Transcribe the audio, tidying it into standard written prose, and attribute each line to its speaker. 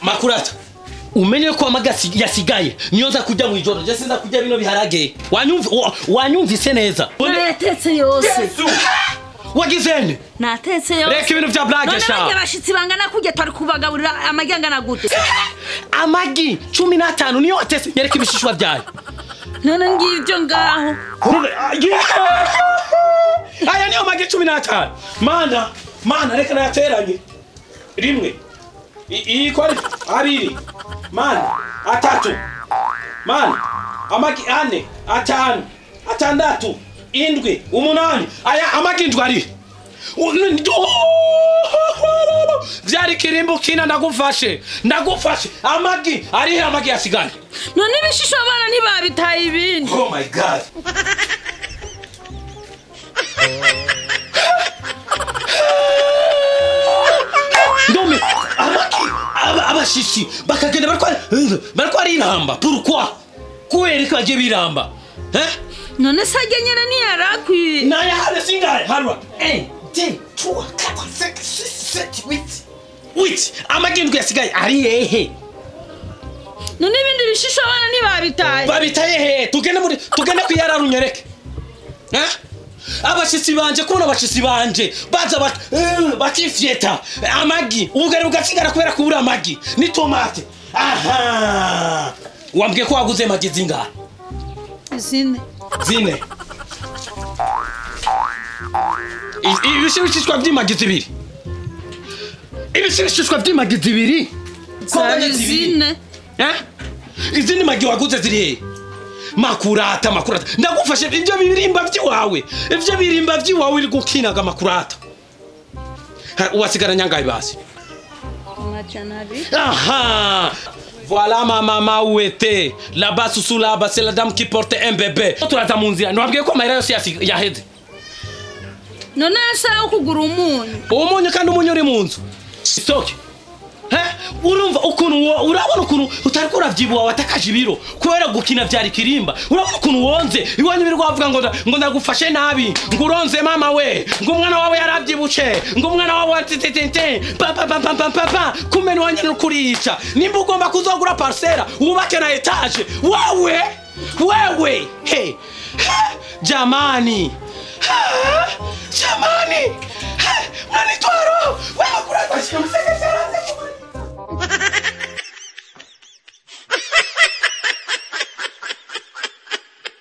Speaker 1: Makurata umenye ko amagasi yasigaye niyo nza kujya mu ijoro je sinza kujya bino biharage wanyumvise neza
Speaker 2: natetse yose
Speaker 1: wagizene
Speaker 2: natetse yose
Speaker 1: reka ibintu bya blague sha
Speaker 2: none abashitsi bangana kujya tari kubagaburira amagi angana gute
Speaker 1: amagi 15 niyo watese nyereka ibishishwa byayo
Speaker 2: none ngivyo ngaho
Speaker 1: aya niyo magi 15 mana reka nayateranye rimwe kwari abiri mana atatu mana amagi 4 5 6 7 8 aya amagi ndwari vyari kirimbo kina ndagufashe amagi ari amagi yasigaye
Speaker 2: none ibishishwa abana ntibabitaye ibindi
Speaker 1: oh my god ndome abashisi bakagenda bariko ari iramba pourquoi kubera ko bagiye biramba
Speaker 2: none sajya nyene ni yarakwi
Speaker 1: naya hale singaye harwa 1 2 3 4 5 6 7 8 amagindwe yasigaye ari hehe
Speaker 2: none ibindi bishishwa abana
Speaker 1: babitaye he tugende kwiyararunyereke abashitsi banje kubona abashitsi banje baza batifyeta amagi ubugari bugasigara kubera kubura amagi ni tomate aha wambwiye ko waguze magi zingahe zine ibishishwa by'imagi zibiri
Speaker 2: zine
Speaker 1: izindi magi waguze ziri he Makurata ndagufashe ibyo birimba by'iwawe uri gukinaga Makurata uwasigara nyangaye basi aha voilà ma maman où était là-bas sous là-bas c'est la dame qui porte un bébé turata munzira nabwiye ko mahera yose yaheze
Speaker 2: none asa ukugura umunyu
Speaker 1: kandi umunyu uri munzu stoke urumva ukuntu urabona ukuntu utariko uravyibuha watakaje ibiro kubera gukina byari kirimba urabona ukuntu wonze iwanyu biri kwavuga ngo ndagufashe nabi ngo uronze mama we ngo umwana wawe yaravyibuce ngo umwana wawe atititinte papa kumene wanye n'ukurica nimba ugomba kuzogura parcela ubake na etage wewe he jamani unanitwaro wewe kurata shimsekesera